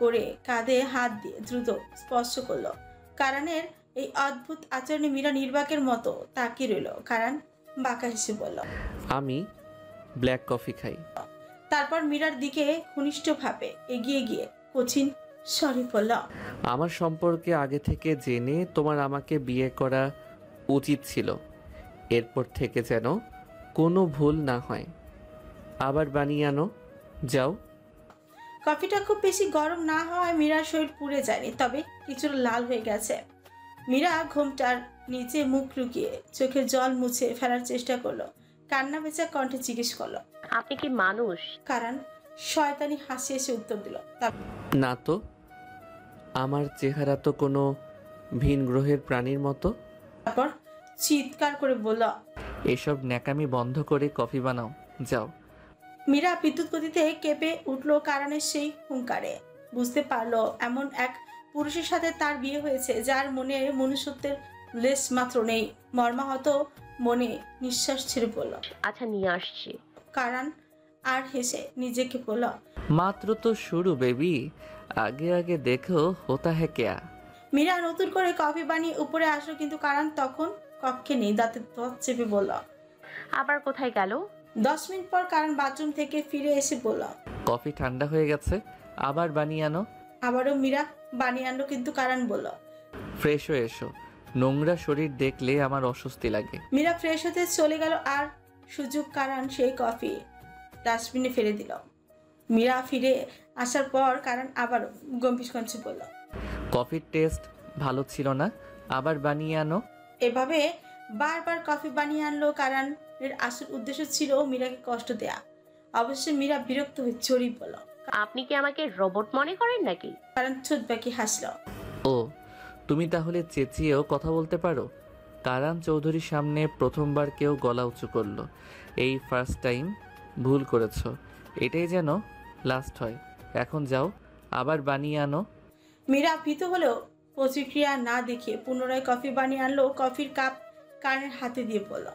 করে কাঁধে হাত দিয়ে দ্রুত স্পর্শ করলো। কারণের এই অদ্ভুত আচরণে মীরা নির্বাকের মতো তাকিয়ে রইল। কারণ বাঁকা হেসে বলল, আমি ব্ল্যাক কফি খাই। তারপর মীরার দিকে ঘনিষ্ঠভাবে এগিয়ে গিয়ে কঠিন স্বরে বলল, আমার সম্পর্কে আগে থেকে জেনে তোমার আমাকে বিয়ে করা উচিত ছিল। এরপর থেকে যেন কোনো ভুল না হয়। আবার বানিয়ে আনো, যাও। কফিটা খুব বেশি গরম না হওয়ায় মীরার শরীর পুড়ে যায়নি, তবে কিছুটা লাল হয়ে গেছে। মীরা ঘোমটার নিচে মুখ লুকিয়ে চোখের জল মুছে ফেলার চেষ্টা করলো। কান্না ভেজা কণ্ঠে জিজ্ঞেস করলো, আপনি কি মানুষ? কারণ শয়তানি হাসি এসে উত্তর দিল, না তো, আমার চেহারা তো কোনো ভিন গ্রহের প্রাণীর মতো। তারপর চিৎকার করে বলল, এসব ন্যাকামি বন্ধ করে কফি বানাও, যাও। মীরা বিদ্যুৎ গতিতে কেঁপে উঠল কারণের সেই হুঙ্কারে। বুঝতে পারলো এমন এক পুরুষের সাথে তার বিয়ে হয়েছে যার মনে মনুষ্যত্বের লেশ মাত্র নেই। মর্মাহত মনে নিঃশ্বাস ছেড়ে বলল, আচ্ছা নিয়ে আসছি। কারণ আর হেসে নিজেকে বলল, মাত্র তো শুরু বেবি, আগে আগে দেখো হোতা হ্যাঁ ক্যা। মীরা নতুন করে কফি বানিয়ে উপরে আসলো, কিন্তু কারণ তখন কক্ষে নেই। দাঁতে দাঁত চেপে বলল, আবার কোথায় গেল? 10 মিনিট পর কারণ বাথরুম থেকে ফিরে এসে বলল, কফি ঠান্ডা হয়ে গেছে, আবার বানিয়ে আনো। আবারও মীরা বানিয়ে আনলো, কিন্তু কারণ বলল, ফ্রেশ হয়ে এসো, নোংরা শরীর দেখলে আমার অস্বস্তি লাগে। মীরা ফ্রেশ হতে চলে গেল আর সুযোগ কারণ সেই কফি ডাস্টবিনে ফেলে দিল। মীরা ফিরে আসার পর কারণ আবার গম্ভীর কণ্ঠে বলল, কফির টেস্ট ভালো ছিল না, আবার বানিয়ে আনো। এভাবে বারবার কফি বানিয়ে আনলো কারণের আসল উদ্দেশ্য ছিল মীরাকে কষ্ট দেয়া। অবশ্যই মীরা বিরক্ত হয়ে জড়িয়ে বলল, আপনি কি আমাকে রোবট মনে করেন নাকি? কারণ ছোট বাকি হাসলো। ও, তুমি তাহলে চেঁচিয়েও কথা বলতে পারো? কারান চৌধুরীর সামনে প্রথমবার কেউ গলা উঁচু করলো। এই ফার্স্ট টাইম ভুল করেছো, এটাই যেন লাস্ট হয়। এখন যাও, আবার বানিয়ে আনো। মীরা ভীত হলেও প্রতিক্রিয়া না দেখিয়ে পুনরায় কফি বানিয়ে আনলো। কফির কাপ কারণের হাতে দিয়ে বলল,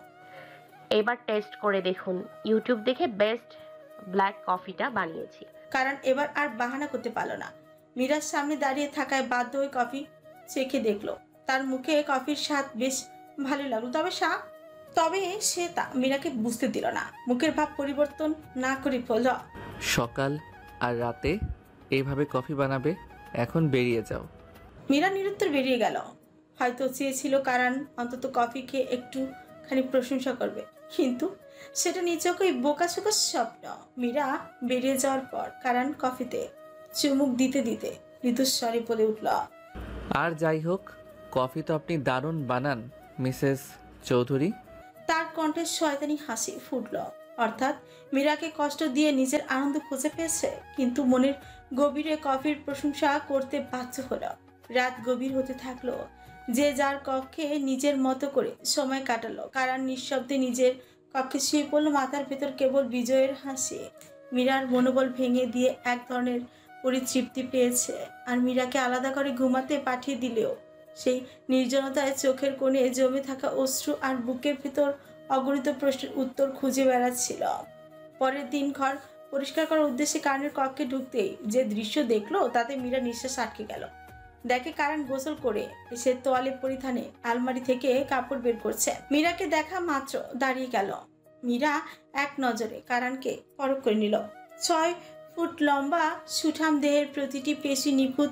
এবার টেস্ট করে দেখুন, ইউটিউব দেখে বেস্ট ব্ল্যাক কফিটা বানিয়েছি। কারণ এবার আর বাহানা করতে পারলো না। মীরার সামনে দাঁড়িয়ে থাকায় বাধ্য হয়ে কফি চেখে দেখলো। তার মুখে কফির স্বাদ বেশ ভালো লাগলো, তবে সে তা মীরাকে বুঝতে দিল না। মুখের ভাব পরিবর্তন না করে বলল, সকাল আর রাতে এইভাবে কফি বানাবে, এখন বেরিয়ে যাও। মীরা নিরুত্তর বেরিয়ে গেল। হয়তো চেয়েছিল কারণ অন্তত কফি খেয়ে একটুখানি প্রশংসা করবে, কিন্তু সেটা নিচকেই বোকাচোকা স্বপ্ন। মীরা বেরিয়ে যাওয়ার পর কারণ কফিতে চুমুক দিতে দিতে ঋতুস্বরে বলে উঠল, আর যাই হোক, কফি তো আপনি দারুণ বানান মিসেস চৌধুরী। তার কণ্ঠে শয়তানি হাসি ফুটল। অর্থাৎ মীরাকে কষ্ট দিয়ে নিজের আনন্দ খুঁজে পেয়েছে, কিন্তু মনের গভীরে কফির প্রশংসা করতে বাধ্য হলো। রাত গভীর হতে থাকলো। যে যার কক্ষে নিজের মতো করে সময় কাটালো। কারণ নিঃশব্দে নিজের কক্ষে শুয়ে পড়লো। মাথার ভেতর কেবল বিজয়ের হাসি। মীরার মনোবল ভেঙে দিয়ে এক ধরনের পরিতৃপ্তি পেয়েছে। আর মীরাকে আলাদা করে ঘুমাতে পাঠিয়ে দিলেও সেই নির্জনতায় চোখের কোণে জমে থাকা অশ্রু আর বুকের ভেতর অগণিত প্রশ্নের উত্তর খুঁজে বেড়াচ্ছিল। পরের দিন ঘর পরিষ্কার করার উদ্দেশ্যে কারণের কক্ষে ঢুকতেই যে দৃশ্য দেখলো তাতে মীরা নিঃশ্বাস আটকে গেল। দেখে কারণ গোসল করে এসে তোয়ালে পরিধানে আলমারি থেকে কাপড় বের করছে। মীরাকে দেখা মাত্র দাঁড়িয়ে গেল। মীরা এক নজরে কারণকে পরখ করে নিল। 6 ফুট লম্বা সুঠাম দেহের প্রতিটি পেশি নিখুঁত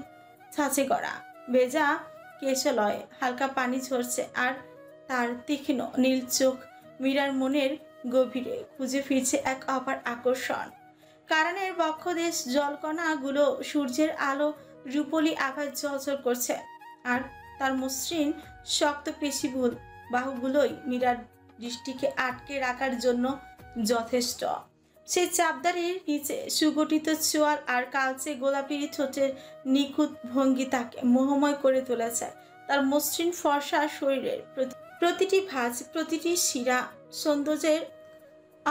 ছাঁচে করা। ভেজা কেশলয়ে হালকা পানি ঝরছে, আর তার তীক্ষ্ণ নীল চোখ মীরার মনের গভীরে খুঁজে ফিরছে এক অপার আকর্ষণ। কারণের বক্ষদেশ জলকণাগুলো সূর্যের আলো রূপলি আভায় ঝলঝল করছে, আর তার মসৃণ শক্ত পেশিবহুল বাহুগুলোই মীরার দৃষ্টিকে আটকে রাখার জন্য যথেষ্ট। সেই চাপদারির নিচে সুগঠিত চোয়াল আর কালচে গোলাপি ঠোঁটের নিখুঁত ভঙ্গি তাকে মোহময় করে তুলেছে। তার মসৃণ ফর্সা শরীরের প্রতিটি ভাঁজ, প্রতিটি শিরা সৌন্দর্যের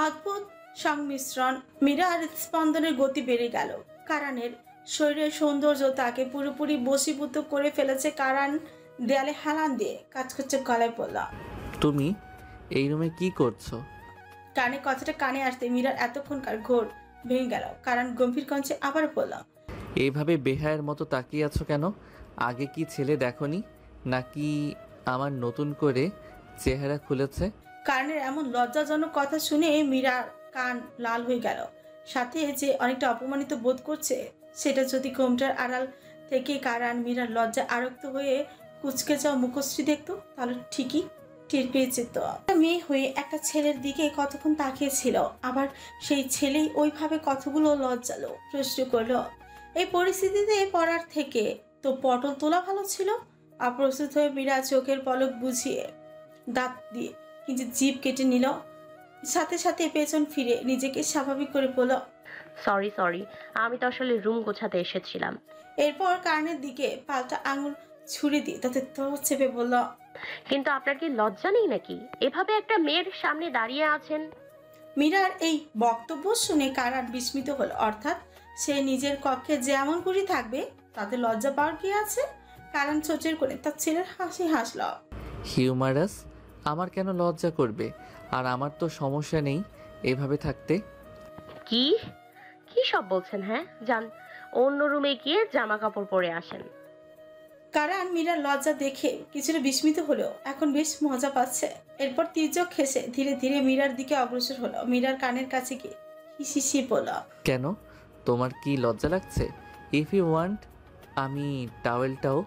অদ্ভুত সংমিশ্রণ। মীরার স্পন্দনের গতি বেড়ে গেল। কারণের শরীরের সৌন্দর্য তাকে পুরোপুরি বশীভূত করে ফেলেছে। কারণ দেয়ালে হেলান দিয়ে কাচকুচে গলায় বলল, তুমি এই রুমে কি করছো? কানে কথাটা কানে আসতে মীরার এতক্ষণকার ঘোর ভেঙে গেল। কারণ গম্ভীর কণ্ঠে আবার বলল, এইভাবে বেহায়ের মতো তাকিয়ে আছো কেন? আগে কি ছেলে দেখোনি, নাকি আমার নতুন করে চেহারা খুলেছে? কারণের এমন লজ্জাজনক কথা শুনে মীরার কান লাল হয়ে গেল। সাথে যে অনেকটা অপমানিত বোধ করছে, সেটা যদি ঘোমটার আড়াল থেকে কারণ মীরার লজ্জা আরক্ত হয়ে কুচকে যাওয়া মুখশ্রী দেখতো, তাহলে ঠিকই টের পেয়েছে। তো মেয়ে হয়ে একটা ছেলের দিকে কতক্ষণ তাকিয়েছিল, আবার সেই ছেলেই ওইভাবে কতগুলো লজ্জালো প্রশ্ন করলো। এই পরিস্থিতিতে পড়ার থেকে তো পটল তোলা ভালো ছিল। অপ্রস্তুত হয়ে মীরা চোখের পলক বুঝিয়ে দাঁত দিয়ে কিন্তু জিভ কেটে নিল। সাথে সাথে পেছন ফিরে নিজেকে স্বাভাবিক করে বলল, সরি, আমি তো আসলে রুম গোছাতে এসেছিলাম। এরপর কানের দিকে পাল্টা আঙুল ছুড়ে দিয়ে তাতে চেপে বলল, কিন্তু আপনার কি লজ্জা নেই নাকি? এভাবে একটা মেয়ের সামনে দাঁড়িয়ে আছেন। মীরার এই বক্তব্য শুনে কারণ বিস্মিত হলো। অর্থাৎ সে নিজের কক্ষে যেমন খুশি থাকবে, তাতে লজ্জা পাওয়ার কি আছে? কারণ ছোটের করে তার ছেলের হাসি হাসল। হিউমারাস, আমার কেন লজ্জা করবে? আর আমার তো সমস্যা নেই এভাবে থাকতে। কি কি সব বলছেন? হ্যাঁ, যান অন্য রুমে গিয়ে জামা কাপড় পরে আসেন। কারণ মীরার লজ্জা দেখে কিছুটা বিস্মিত হলেও এখন বেশ মজা পাচ্ছে। এরপর তির্যক হেসে ধীরে ধীরে মীরার দিকে অগ্রসর হলো। মীরার কানের কাছে গিয়ে হিসি বলল, কেন, তোমার কি লজ্জা লাগছে? ইফ ইউ ওয়ান্ট, আমি টাওয়েলটাও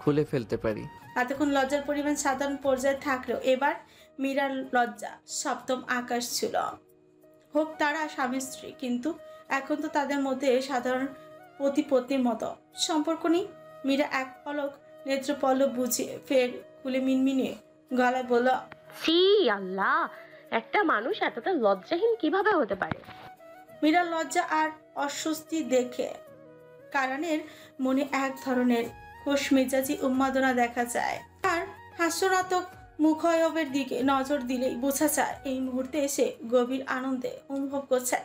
খুলে ফেলতে পারি। এতক্ষণ লজ্জার পরিমাণ সাধারণ পর্যায়ে থাকলেও এবার মীরার লজ্জা সপ্তম আকাশ ছিল। হোক তারা স্বামী স্ত্রী, কিন্তু এখন তো তাদের মধ্যে সাধারণ পতি পত্নীর মতো সম্পর্ক নেই। মীরা এক পলক নেত্রপল্লব বুঝিয়ে ফের খুলে মিনমিনিয়ে গলায় বলল, ছি আল্লাহ, একটা মানুষ এতটা লজ্জাহীন কিভাবে হতে পারে? মীরার লজ্জা আর অস্বস্তি দেখে কারণের মনে এক ধরনের খোশ মেজাজি উন্মাদনা দেখা যায়। আর হাস্যনাতক মুখায়বের দিকে নজর দিলেই বোঝা যায় এই মুহূর্তে সে গভীর আনন্দে অনুভব করছে।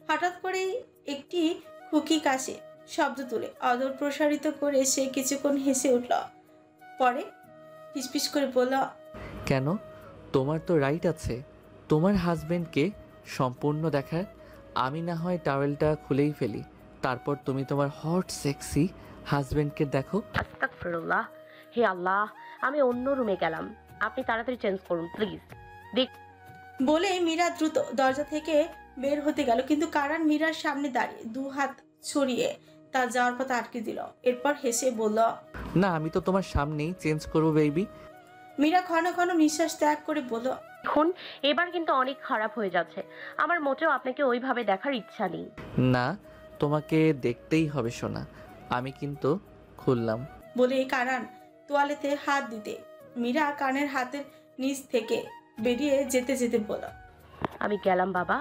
হঠাৎ করেই একটি খুকি কাশি শব্দ তুলে অদর প্রসারিত করে সে কিছুক্ষণ হেসে উঠল, পরে ফিসফিস করে বলল, কেন? তোমার তো রাইট আছে তোমার হাজবেন্ডকে সম্পূর্ণ দেখার। আমি না হয় টাওয়েলটা খুলেই ফেলি, তারপর তুমি তোমার হট সেক্সি হাজবেন্ডকে দেখো। আস্তাগফিরুল্লাহ, হে আল্লাহ, আমি অন্য রুমে গেলাম, আপনি তাড়াতাড়ি চেঞ্জ করুন প্লিজ। বলে মীরা দ্রুত দরজা থেকে বের হতে গেল, কিন্তু কারণ মীরার সামনে দাঁড়িয়ে দু হাত ছড়িয়ে তার যাওয়ার পথ আটকে দিল। এরপর হেসে বলল, না, আমি তো তোমার সামনেই চেঞ্জ করবো বেবি। মীরা ঘন ঘন নিঃশ্বাস ত্যাগ করে বলল, এখন এবার কিন্তু অনেক খারাপ হয়ে যাচ্ছে, আমার মোটেও আপনাকে ওইভাবে দেখার ইচ্ছা নেই। না, তোমাকে দেখতেই হবে সোনা, আমি কিন্তু খুললাম। বলে কারণ তোয়ালেতে হাত দিতে মীরা কানের হাতের নিচ থেকে বেরিয়ে যেতে যেতে বলল, আমি গেলাম বাবা।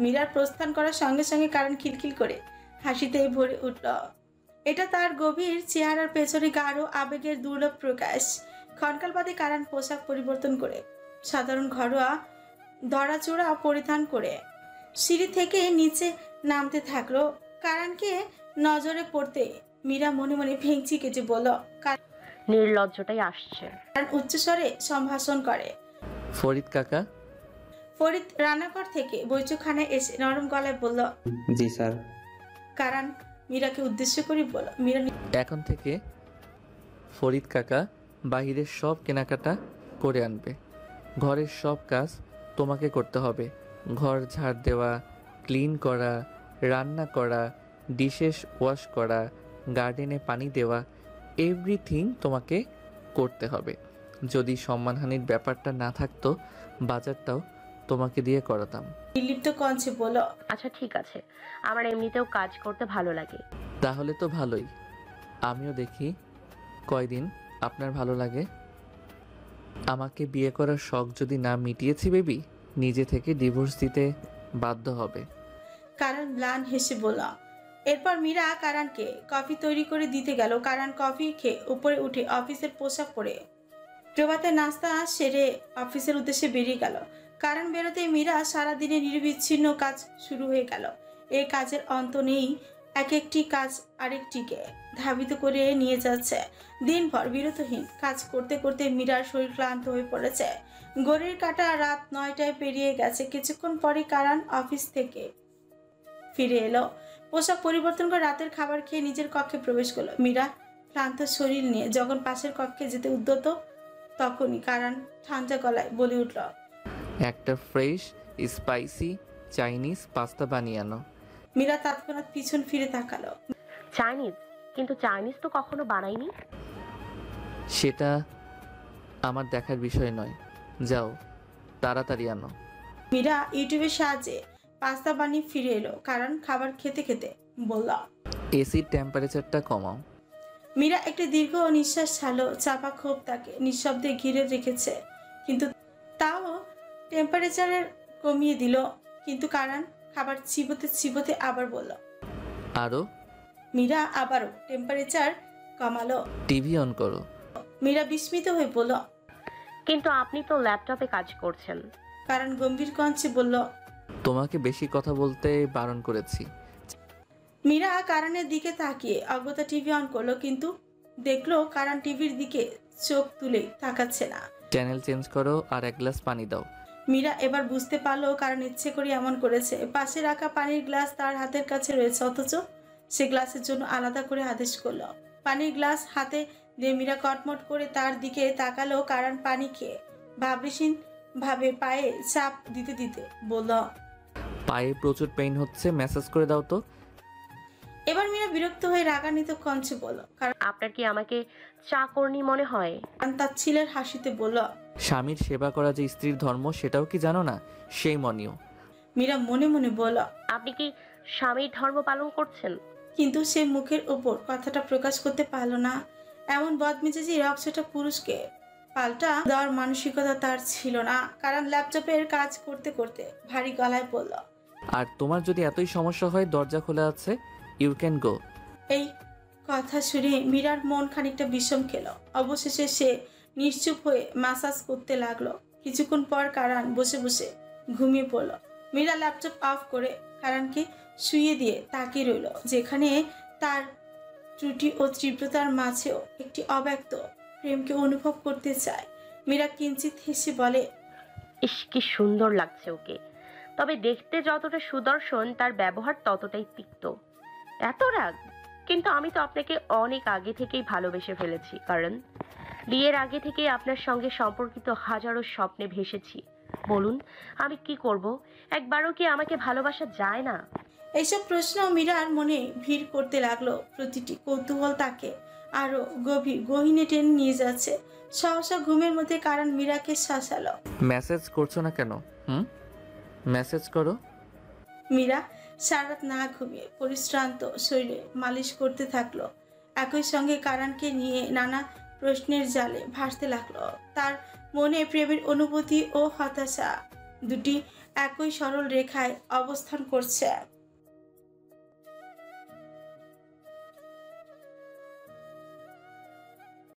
মীরার প্রস্থান করার সঙ্গে সঙ্গে কারণ খিলখিল করে হাসিতে ভরে উঠল। এটা তার গভীর চেহারার পেছনে গাঢ় আবেগের দুর্লভ প্রকাশ। ক্ষণকাল বাদে কারণ পোশাক পরিবর্তন করে সাধারণ ঘরোয়া ধরাচোড়া পরিধান করে সিঁড়ি থেকে নিচে নামতে থাকলো। কারণকে নজরে পড়তে মীরা মনে মনে ভেঙচি কেটে বলল, নির্লজ্জটাই আসছে। কারণ উচ্চস্বরে সম্ভাষণ করে, ফরিদ কাকা। ফরিদ রান্নাঘর থেকে বৈঠকখানায় এসে নরম গলায় বলল, জি স্যার। কারণ মীরাকে উদ্দেশ্য করে বলল, মীরা এখন থেকে ফরিদ কাকা বাহিরের সব কেনাকাটা করে আনবে, ঘরের সব কাজ তোমাকে করতে হবে। ঘর ঝাড় দেওয়া, ক্লিন করা, রান্না করা, ডিশেস ওয়াশ করা, গার্ডেনে পানি দেওয়া, এভরিথিং তোমাকে করতে হবে। যদি সম্মানহানির ব্যাপারটা না থাকতো বাজারটাও তোমাকে দিয়ে করাতাম। নির্লিপ্ত কণ্ঠে বলল, আচ্ছা ঠিক আছে, আমার এমনিতেও কাজ করতে ভালো লাগে। তাহলে তো ভালোই, আমিও দেখি কয়দিন আপনার ভালো লাগে। আমাকে বিয়ে করার শখ যদি না মিটিয়েছি বেবি, নিজে থেকে ডিভোর্স দিতে বাধ্য হবে। কারণ ম্লান হেসে বলল। এরপর মীরা কারণকে কফি তৈরি করে দিতে গেল। কারণ কফি খেয়ে উপরে উঠে অফিসের পোশাক পরে প্রভাতে নাস্তা সেরে অফিসের উদ্দেশ্যে বেরিয়ে গেল। কারণ বেরোতে মীরা সারাদিনে নিরবিচ্ছিন্ন কাজ শুরু হয়ে গেল। এই কাজের অন্ত নেই, এক একটি কাজ আরেকটিকে ধাবিত করে নিয়ে যাচ্ছে। দিনভর বিরতহীন কাজ করতে করতে মীরার শরীর ক্লান্ত হয়ে পড়েছে। ঘড়ির কাঁটা রাত 9টায় পেরিয়ে গেছে। কিছুক্ষণ পরে কারণ অফিস থেকে ফিরে এলো। পোশাক পরিবর্তন করে রাতের খাবার খেয়ে নিজের কক্ষে প্রবেশ করলো। মীরা ক্লান্ত শরীর নিয়ে যখন পাশের কক্ষে যেতে উদ্যত, তখনই কারণ ঠান্ডা গলায় বলে উঠল, একটা ফ্রেশ স্পাইসি চাইনিজ পাস্তা বানিয়ে আনো। মীরা তৎক্ষণাৎ পিছন ফিরে তাকালো। চাইনিজ? কিন্তু চাইনিজ তো কখনো বানাইনি। সেটা আমার দেখার বিষয় নয়, যাও তাড়াতাড়ি আনো। মীরা ইউটিউবের সাহায্যে পাস্তা বানিয়ে ফিরে এলো। কারণ খাবার খেতে খেতে বলল, এসির টেম্পারেচারটা কমাও। মীরা একটি দীর্ঘ নিঃশ্বাস ছাড়লো। চাপা ক্ষোভ তাকে নিঃশব্দে ঘিরে রেখেছে, কিন্তু তাও টেম্পারেচারের কমিয়ে দিল। কিন্তু কারণ খাবার চিবোতে চিবোতে আবার বলল, আরো। মীরা আবারও টেম্পারেচার কমালো। টিভি অন করো। মীরা বিস্মিত হয়ে বলল, কিন্তু আপনি তো ল্যাপটপে কাজ করছেন। কারণ গম্ভীর কণ্ঠে বলল, তোমাকে বেশি কথা বলতে বারণ করেছি। মীরা কারণের দিকে তাকিয়ে অজ্ঞতা টিভি অন করলো, কিন্তু দেখলো কারণ টিভির দিকে চোখ তুলে তাকাচ্ছে না। চ্যানেল চেঞ্জ করো আর এক গ্লাস পানি দাও। মীরা এবার বুঝতে পারলো কারণ ইচ্ছে করে এমন করেছে। পাশে রাখা পানির গ্লাস তার হাতের কাছে রয়েছে, অথচ সে গ্লাসের জন্য আলাদা করে আদেশ করলো। পানির গ্লাস হাতে দিয়ে মীরা কটমট করে তার দিকে তাকালো। কারণ পানি খেয়ে ভাবরিসীন ভাবে পায়ে চাপ দিতে দিতে বলল, পায়ে প্রচুর পেইন হচ্ছে, ম্যাসাজ করে দাও তো। এবার মীরা বিরক্ত হয়ে রাগান্বিত কঞ্চে বলল, কারণ আপনার কি আমাকে চাকরনি মনে হয়? তার ছেলের হাসিতে বলল, স্বামীর সেবা করা যে স্ত্রীর ধর্ম সেটাও কি জানো না? সেই মনীয়। মীরা মনে মনে বলল, আপনি কি স্বামীর ধর্ম পালন করছেন? কিন্তু সে মুখের ওপর কথাটা প্রকাশ করতে পারল না। এমন বদমেজাজি রক্সটা পুরুষকে পাল্টা দেওয়ার মানসিকতা তার ছিল না। কারণ ল্যাপটপের কাজ করতে করতে ভারী গলায় বলল, আর তোমার যদি এতই সমস্যা হয় দরজা খোলা আছে, ইউ ক্যান গো। এই কথা শুনে মীরার মন খানিকটা বিষম খেল। অবশেষে সে নিশ্চুপ হয়ে ম্যাসাজ করতে লাগলো। কিছুক্ষণ পর কারান বসে বসে ঘুমিয়ে পড়ল। মীরা ল্যাপটপ অফ করে কারানকে শুইয়ে দিয়ে তাকিয়ে রইল, যেখানে তার ত্রুটি ও তীব্রতার মাঝেও একটি অব্যক্ত প্রেমকে অনুভব করতে চায়। মীরা কিঞ্চিত হেসে বলে, ইস, কি সুন্দর লাগছে ওকে। তবে দেখতে যতটা সুদর্শন, তার ব্যবহার ততটাই তিক্ত। এত রাগ? কিন্তু আমি তো আপনাকে অনেক আগে থেকেই ভালোবেসে ফেলেছি। কারণ বিয়ের আগে থেকেই আপনার সঙ্গে সম্পর্কিত হাজারো স্বপ্নে ভেসেছি। বলুন, আমি কি করব? একবারও কি আমাকে ভালোবাসা যায় না? এইসব প্রশ্ন মীরার মনে ভিড় করতে লাগলো। প্রতিটি কৌতূহল তাকে আরো গহীনে টেনে নিয়ে যাচ্ছে। সহসা ঘুমের মধ্যে কারণ মীরাকে শাসালো। মেসেজ করছো না কেন? মেসেজ করো। মীরা সারাত না ঘুমিয়ে পরিশ্রান্ত শরীরে মালিশ করতে থাকলো। একই সঙ্গে কারণকে নিয়ে নানা প্রশ্নের জালে ভাসতে লাগলো। তার মনে প্রেমের অনুভূতি ও হতাশা দুটি একই সরল রেখায় অবস্থান করছে।